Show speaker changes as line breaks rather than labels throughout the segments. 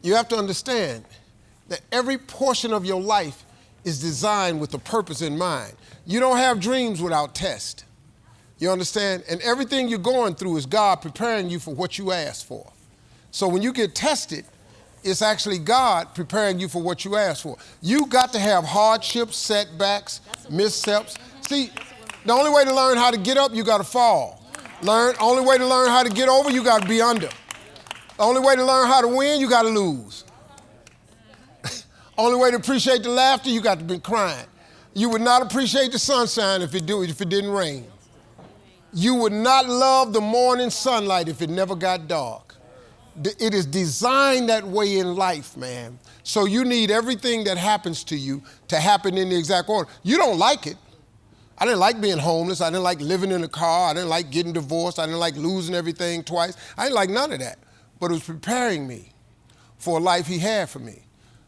You have to understand that every portion of your life is designed with a purpose in mind. You don't have dreams without tests. You understand? And everything you're going through is God preparing you for what you asked for. So when you get tested, it's actually God preparing you for what you asked for. You got to have hardships, setbacks, missteps. See, the only way to learn how to get up, you got to fall. Only way to learn how to get over, you got to be under. The only way to learn how to win, you got to lose. Only way to appreciate the laughter, you got to be crying. You would not appreciate the sunshine if it didn't rain. You would not love the morning sunlight if it never got dark. It is designed that way in life, man. So you need everything that happens to you to happen in the exact order. You don't like it. I didn't like being homeless. I didn't like living in a car. I didn't like getting divorced. I didn't like losing everything twice. I didn't like none of that. But it was preparing me for a life he had for me.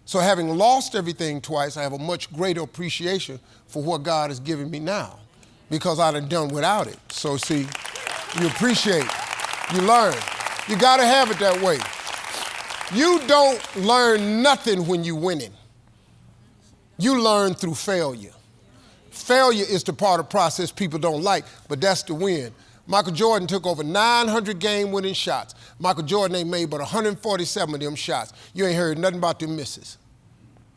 So having lost everything twice, I have a much greater appreciation for what God has given me now because I'd have done without it. So see, you appreciate, you learn. You gotta have it that way. You don't learn nothing when you're winning. You learn through failure. Failure is the part of the process people don't like, but that's the win. Michael Jordan took over 900 game-winning shots. Michael Jordan ain't made but 147 of them shots. You ain't heard nothing about them misses.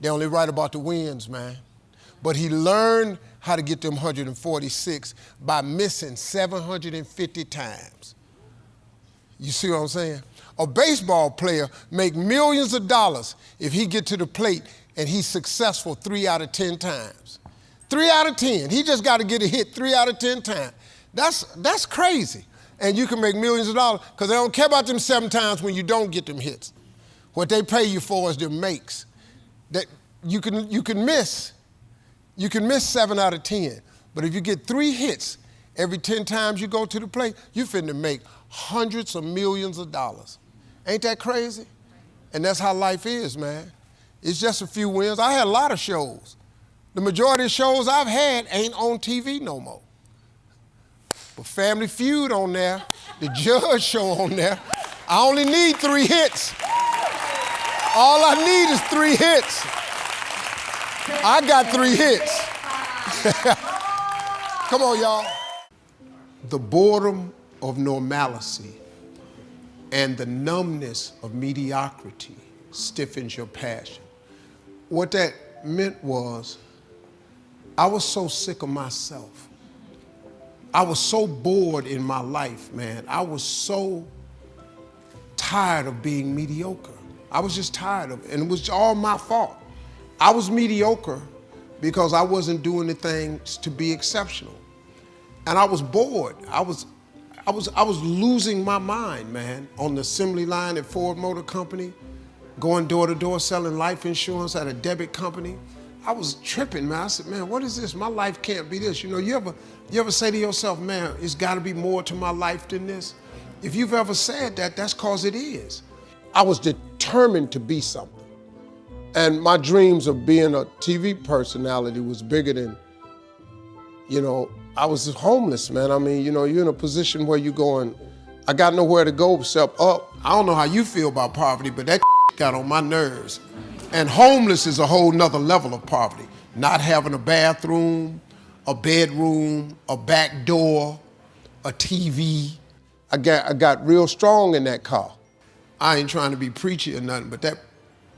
They only write about the wins, man. But he learned how to get them 146 by missing 750 times. You see what I'm saying? A baseball player make millions of dollars if he get to the plate and he's successful 3 out of 10 times. 3 out of 10. He just got to get a hit 3 out of 10 times. That's crazy. And you can make millions of dollars because they don't care about them 7 times when you don't get them hits. What they pay you for is them makes. That you can miss 7 out of 10. But if you get 3 hits every 10 times you go to the plate, you finna make hundreds of millions of dollars. Ain't that crazy? And that's how life is, man. It's just a few wins. I had a lot of shows. The majority of shows I've had ain't on TV no more. But Family Feud on there, the Judge Show on there. I only need 3 hits. All I need is 3 hits. I got 3 hits. Come on, y'all. The boredom of normalcy and the numbness of mediocrity stiffens your passion. What that meant was, I was so sick of myself. I was so bored in my life, man. I was so tired of being mediocre. I was just tired of it, and it was all my fault. I was mediocre because I wasn't doing the things to be exceptional. And I was bored. I was losing my mind, man, on the assembly line at Ford Motor Company, going door to door selling life insurance at a debit company. I was tripping, man. I said, man, what is this? My life can't be this. You know, you ever say to yourself, man, it's gotta be more to my life than this? If you've ever said that, that's cause it is. I was determined to be something. And my dreams of being a TV personality was bigger than, I was homeless, man. I mean, you're in a position where you're going, I got nowhere to go except up. I don't know how you feel about poverty, but that got on my nerves. And homeless is a whole nother level of poverty. Not having a bathroom, a bedroom, a back door, a TV. I got real strong in that car. I ain't trying to be preachy or nothing, but that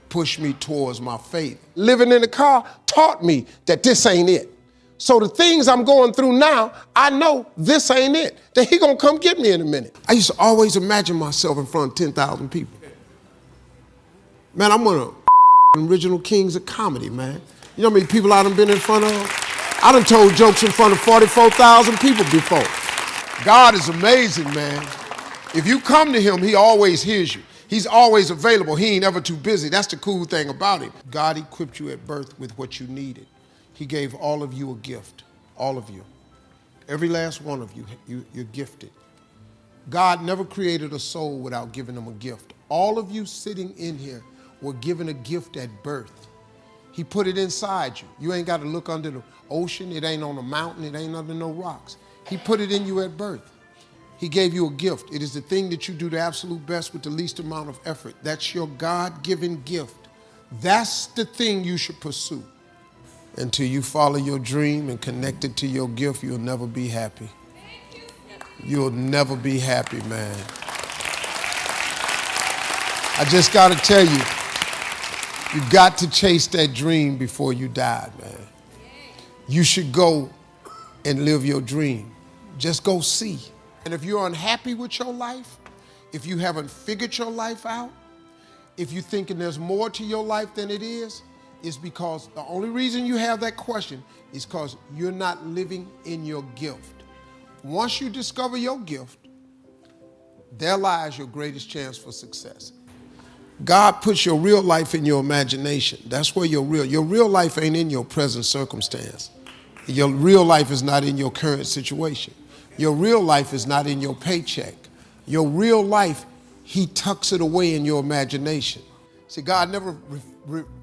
pushed me towards my faith. Living in the car taught me that this ain't it. So the things I'm going through now, I know this ain't it. That he gonna come get me in a minute. I used to always imagine myself in front of 10,000 people. Man, I'm one of the original kings of comedy, man. You know how many people I done been in front of? I done told jokes in front of 44,000 people before. God is amazing, man. If you come to him, he always hears you. He's always available. He ain't ever too busy. That's the cool thing about him. God equipped you at birth with what you needed. He gave all of you a gift, all of you. Every last one of you, you're gifted. God never created a soul without giving them a gift. All of you sitting in here were given a gift at birth. He put it inside you. You ain't got to look under the ocean. It ain't on a mountain. It ain't under no rocks. He put it in you at birth. He gave you a gift. It is the thing that you do the absolute best with the least amount of effort. That's your God-given gift. That's the thing you should pursue. Until you follow your dream and connect it to your gift, you'll never be happy. You'll never be happy, man. I just got to tell you, you got to chase that dream before you die, man. You should go and live your dream. Just go see. And if you're unhappy with your life, if you haven't figured your life out, if you're thinking there's more to your life than it is, it's because the only reason you have that question is because you're not living in your gift. Once you discover your gift, there lies your greatest chance for success. God puts your real life in your imagination. That's where your real life ain't in your present circumstance. Your real life is not in your current situation. Your real life is not in your paycheck. Your real life, he tucks it away in your imagination. See, God never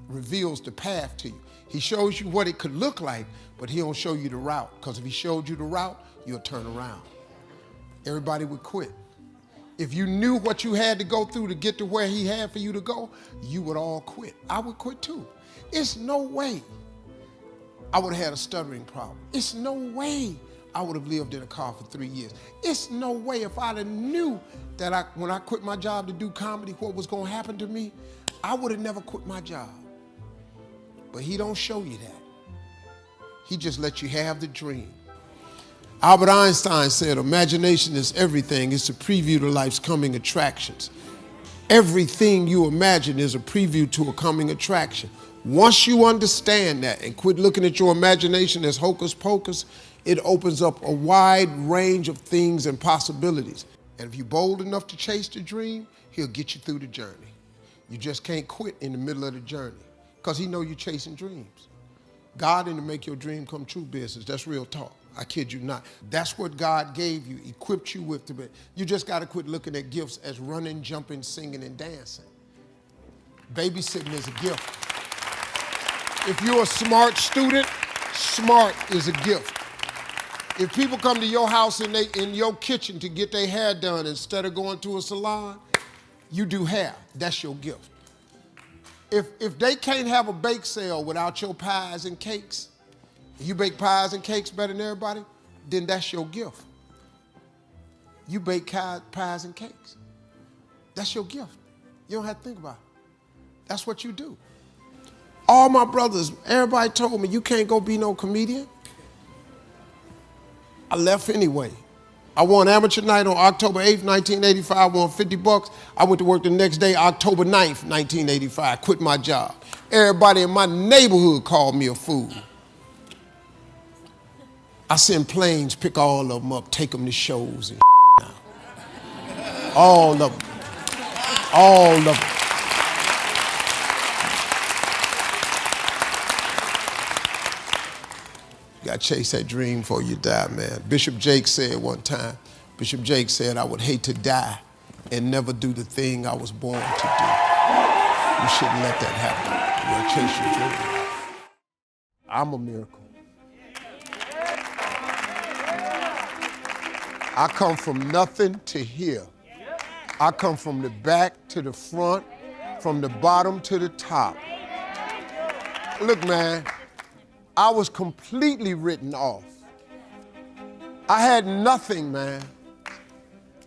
reveals the path to you. He shows you what it could look like, but he don't show you the route. Because if he showed you the route, you'll turn around. Everybody would quit. If you knew what you had to go through to get to where he had for you to go, you would all quit. I would quit too. It's no way I would have had a stuttering problem. It's no way I would have lived in a car for 3 years. It's no way if I'd have knew that when I quit my job to do comedy, what was going to happen to me, I would have never quit my job. But he don't show you that. He just lets you have the dream. Albert Einstein said, imagination is everything. It's a preview to life's coming attractions. Everything you imagine is a preview to a coming attraction. Once you understand that and quit looking at your imagination as hocus pocus, it opens up a wide range of things and possibilities. And if you're bold enough to chase the dream, he'll get you through the journey. You just can't quit in the middle of the journey because he knows you're chasing dreams. God in to make your dream come true business. That's real talk. I kid you not. That's what God gave you, equipped you with. You just got to quit looking at gifts as running, jumping, singing, and dancing. Babysitting is a gift. If you're a smart student, smart is a gift. If people come to your house and in your kitchen to get their hair done instead of going to a salon, you do hair. That's your gift. If they can't have a bake sale without your pies and cakes, you bake pies and cakes better than everybody, then that's your gift. You bake pies and cakes. That's your gift. You don't have to think about it. That's what you do. All my brothers, everybody told me, you can't go be no comedian. I left anyway. I won amateur night on October 8th, 1985. I won $50. I went to work the next day, October 9th, 1985. Quit my job. Everybody in my neighborhood called me a fool. I send planes, pick all of them up, take them to shows and now. All of them. All of them. You got to chase that dream before you die, man. Bishop Jake said one time, Bishop Jake said, I would hate to die and never do the thing I was born to do. You shouldn't let that happen. You got to chase your dream. I'm a miracle. I come from nothing to here. I come from the back to the front, from the bottom to the top. Look, man, I was completely written off. I had nothing, man.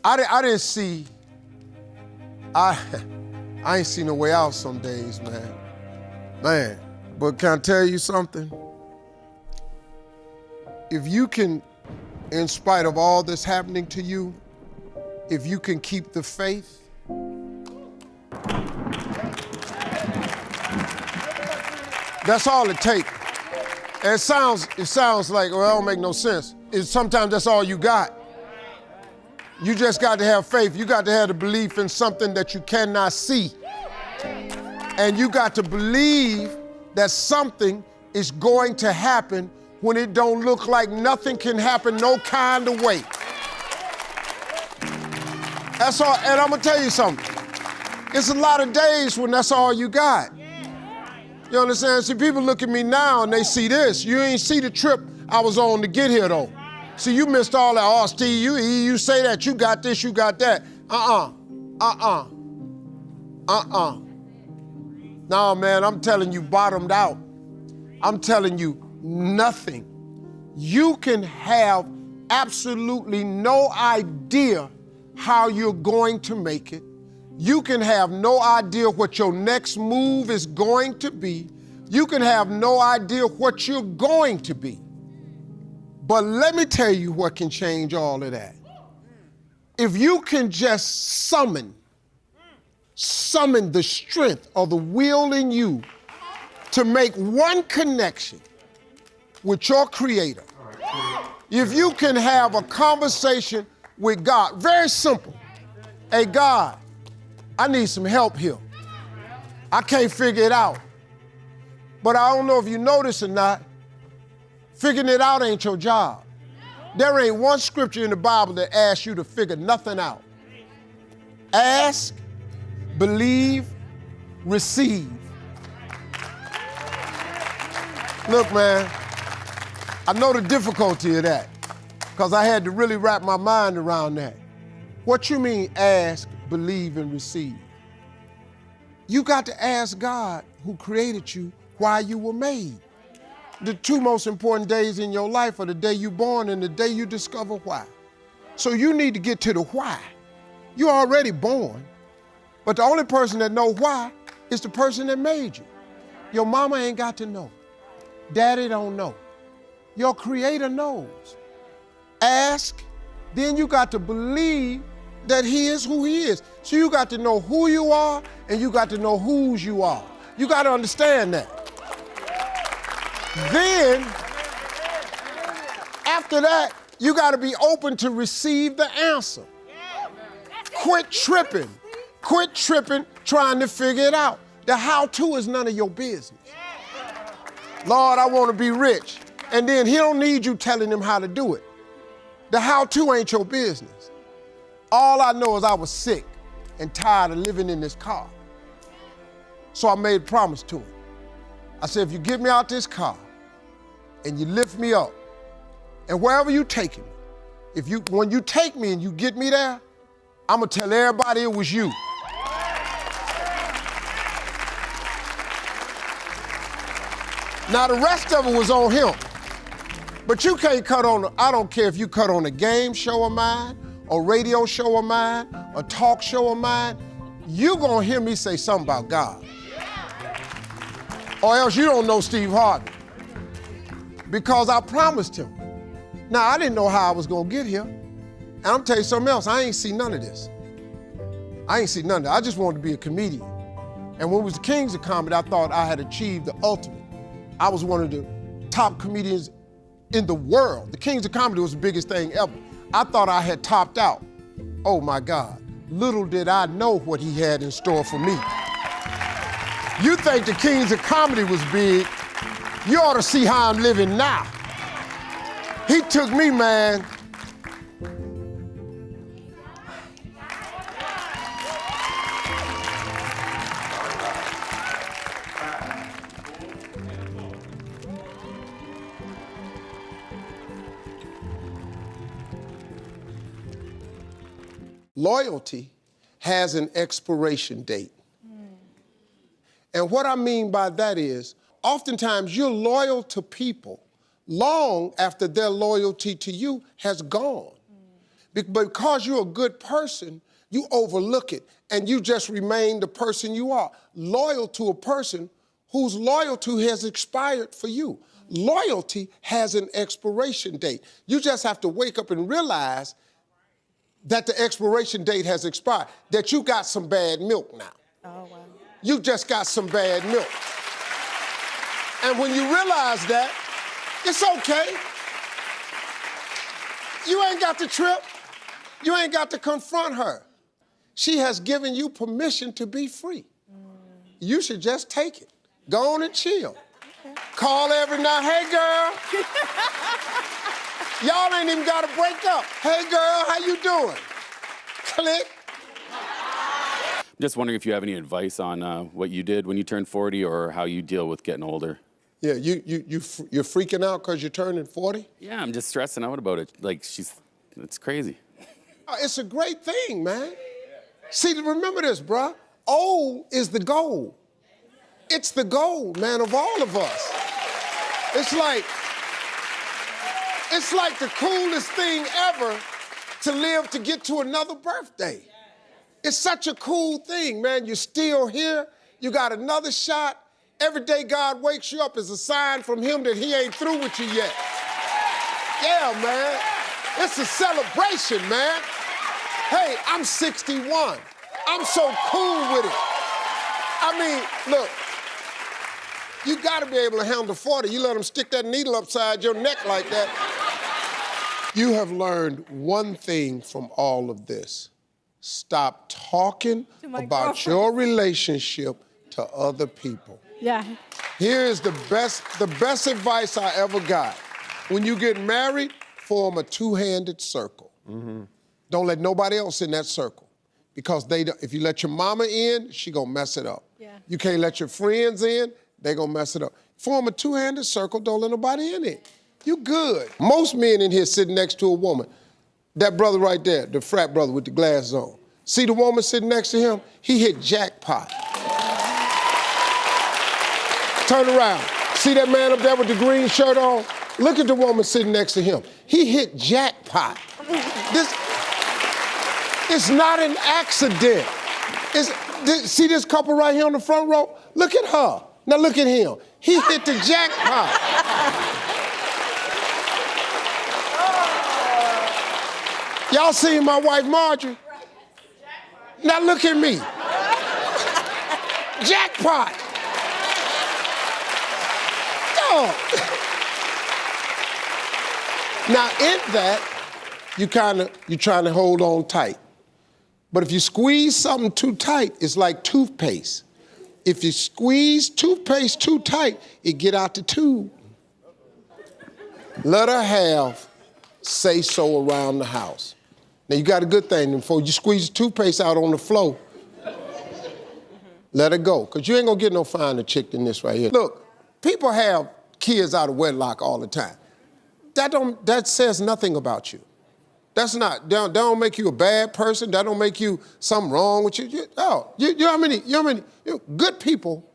I didn't see, I ain't seen no way out some days, man. Man, but can I tell you something? If you can, in spite of all that's happening to you, if you can keep the faith, that's all it takes. And it sounds like, well, it don't make no sense. Sometimes that's all you got. You just got to have faith. You got to have the belief in something that you cannot see. And you got to believe that something is going to happen when it don't look like nothing can happen no kind of way. That's all, and I'm gonna tell you something. It's a lot of days when that's all you got. You understand? See, people look at me now and they see this. You ain't see the trip I was on to get here though. See, you missed all that. Oh, Steve, you say that, you got this, you got that. No, man, I'm telling you, bottomed out. I'm telling you, nothing. You can have absolutely no idea how you're going to make it. You can have no idea what your next move is going to be. You can have no idea what you're going to be. But let me tell you what can change all of that. If you can just summon the strength or the will in you to make one connection with your Creator. If you can have a conversation with God, very simple. Hey, God, I need some help here. I can't figure it out. But I don't know if you notice or not, figuring it out ain't your job. There ain't one scripture in the Bible that asks you to figure nothing out. Ask, believe, receive. Look, man, I know the difficulty of that because I had to really wrap my mind around that. What you mean ask, believe, and receive? You got to ask God who created you why you were made. The two most important days in your life are the day you're born and the day you discover why. So you need to get to the why. You're already born, but the only person that knows why is the person that made you. Your mama ain't got to know. Daddy don't know. Your Creator knows. Ask, then you got to believe that He is who He is. So you got to know who you are and you got to know whose you are. You got to understand that. Then, after that, you got to be open to receive the answer. Quit tripping trying to figure it out. The how-to is none of your business. Lord, I want to be rich. And then He don't need you telling Him how to do it. The how-to ain't your business. All I know is I was sick and tired of living in this car. So I made a promise to Him. I said, if you get me out this car and you lift me up, and wherever you take me, when you take me and you get me there, I'm gonna tell everybody it was you. Now the rest of it was on Him. But you can't cut on, I don't care if you cut on a game show of mine, a radio show of mine, a talk show of mine, you gonna hear me say something about God. Or else you don't know Steve Harvey. Because I promised Him. Now, I didn't know how I was gonna get here. And I'm telling you something else, I ain't seen none of this. I ain't seen none of it. I just wanted to be a comedian. And when it was the Kings of Comedy, I thought I had achieved the ultimate. I was one of the top comedians in the world. The Kings of Comedy was the biggest thing ever. I thought I had topped out. Oh my God, little did I know what He had in store for me. You think the Kings of Comedy was big, you ought to see how I'm living now. He took me, man. Loyalty has an expiration date. And what I mean by that is, oftentimes you're loyal to people long after their loyalty to you has gone. Because you're a good person, you overlook it and you just remain the person you are, loyal to a person whose loyalty has expired for you. Loyalty has an expiration date. You just have to wake up and realize that the expiration date has expired, that you got some bad milk now.
Oh, wow.
You just got some bad milk. And when you realize that, it's okay. You ain't got to trip. You ain't got to confront her. She has given you permission to be free. You should just take it. Go on and chill. Okay. Call every night, hey girl. Y'all ain't even got to break up. Hey girl, how you doing? Click.
Just wondering if you have any advice on what you did when you turned 40 or how you deal with getting older.
Yeah, you're freaking out because you're turning 40?
Yeah, I'm just stressing out about it. Like, it's crazy.
It's a great thing, man. See, remember this, bruh. Old is the goal. It's the goal, man, of all of us. It's like the coolest thing ever to live to get to another birthday. It's such a cool thing, man. You're still here. You got another shot. Every day God wakes you up is a sign from him that he ain't through with you yet. Yeah, man. It's a celebration, man. Hey, I'm 61. I'm so cool with it. I mean, look, you gotta be able to handle 40. You let them stick that needle upside your neck like that. You have learned one thing from all of this. Stop talking about your relationship to other people.
Yeah.
Here is the best advice I ever got. When you get married, form a two-handed circle. Mm-hmm. Don't let nobody else in that circle. Because if you let your mama in, she gonna mess it up. Yeah. You can't let your friends in, they gonna mess it up. Form a two-handed circle, don't let nobody in it. You good. Most men in here sitting next to a woman. That brother right there, the frat brother with the glasses on. See the woman sitting next to him? He hit jackpot. Turn around. See that man up there with the green shirt on? Look at the woman sitting next to him. He hit jackpot. It's not an accident. See this couple right here on the front row? Look at her. Now look at him. He hit the jackpot. Y'all seen my wife Marjorie? Now look at me. Jackpot. Dog. Now in that, you're trying to hold on tight. But if you squeeze something too tight, it's like toothpaste. If you squeeze toothpaste too tight, it get out the tube. Let her have say-so around the house. Now you got a good thing. Before you squeeze the toothpaste out on the floor, let her go. Because you ain't gonna get no finer chick than this right here. Look, people have kids out of wedlock all the time. That says nothing about you. That don't make you a bad person. That don't make you something wrong with you. You know how many good people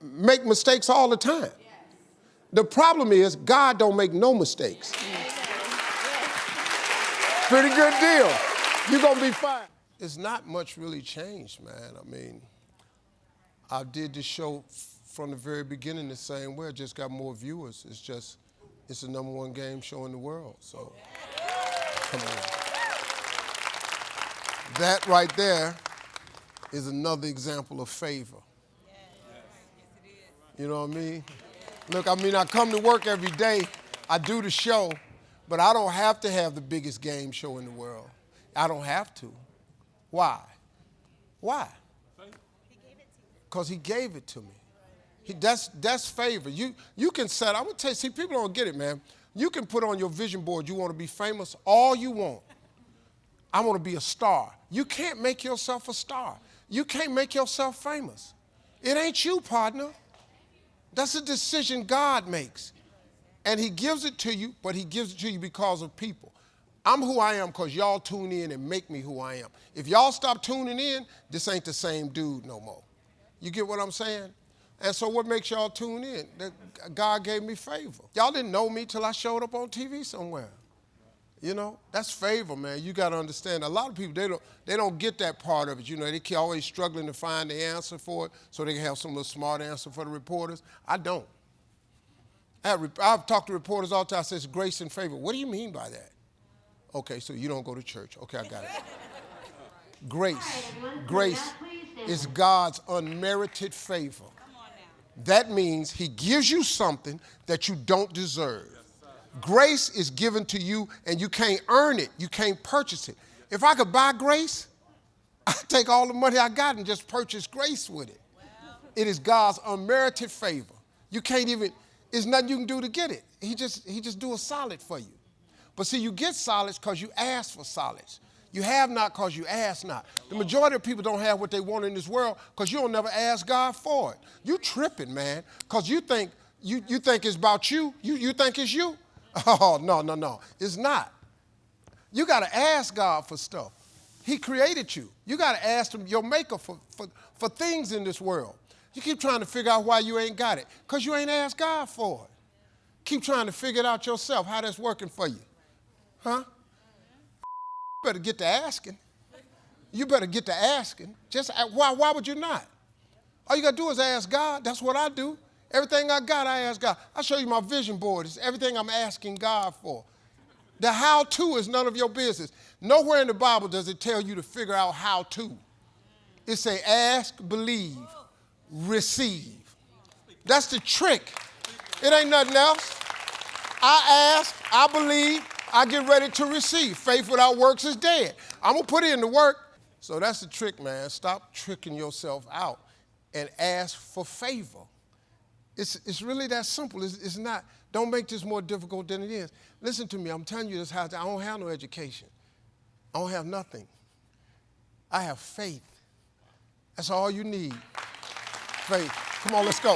make mistakes all the time. The problem is God don't make no mistakes. Pretty good deal. You're gonna be fine. It's not much really changed, man. I mean, I did this show from the very beginning the same way. I just got more viewers. It's the #1 game show in the world, so. Come on. That right there is another example of favor. You know what I mean? Look, I come to work every day. I do the show, but I don't have to have the biggest game show in the world. I don't have to. Why? Why? Because he gave it to me. That's favor. You can set, I'm gonna tell you, see, people don't get it, man. You can put on your vision board, you want to be famous all you want. I want to be a star. You can't make yourself a star. You can't make yourself famous. It ain't you, partner. That's a decision God makes. And he gives it to you, but he gives it to you because of people. I'm who I am because y'all tune in and make me who I am. If y'all stop tuning in, this ain't the same dude no more. You get what I'm saying? And so what makes y'all tune in? That God gave me favor. Y'all didn't know me till I showed up on TV somewhere. You know, that's favor, man. You got to understand. A lot of people, they don't get that part of it. You know, they keep always struggling to find the answer for it so they can have some little smart answer for the reporters. I don't. I've talked to reporters all the time. I say, it's grace and favor. What do you mean by that? Okay, so you don't go to church. Okay, I got it. Grace is God's unmerited favor. That means he gives you something that you don't deserve. Grace is given to you and you can't earn it. You can't purchase it. If I could buy grace, I'd take all the money I got and just purchase grace with it. It is God's unmerited favor. You can't even, there's nothing you can do to get it. He just do a solid for you. But see, you get solids because you ask for solids. You have not because you ask not. The majority of people don't have what they want in this world because you don't never ask God for it. You tripping, man, because you think You think it's about you? You think it's you? Oh, no. It's not. You got to ask God for stuff. He created you. You got to ask him, your maker, for things in this world. You keep trying to figure out why you ain't got it, because you ain't asked God for it. Keep trying to figure it out yourself, how that's working for you. Huh? You better get to asking. You better get to asking. Just why would you not? All you got to do is ask God. That's what I do. Everything I got, I ask God. I'll show you my vision board. It's everything I'm asking God for. The how-to is none of your business. Nowhere in the Bible does it tell you to figure out how to. It say ask, believe, receive. That's the trick. It ain't nothing else. I ask, I believe, I get ready to receive. Faith without works is dead. I'm going to put in the work. So that's the trick, man. Stop tricking yourself out and ask for favor. It's really that simple. It's not. Don't make this more difficult than it is. Listen to me. I'm telling you this how I don't have no education. I don't have nothing. I have faith. That's all you need. Faith. Come on, let's go.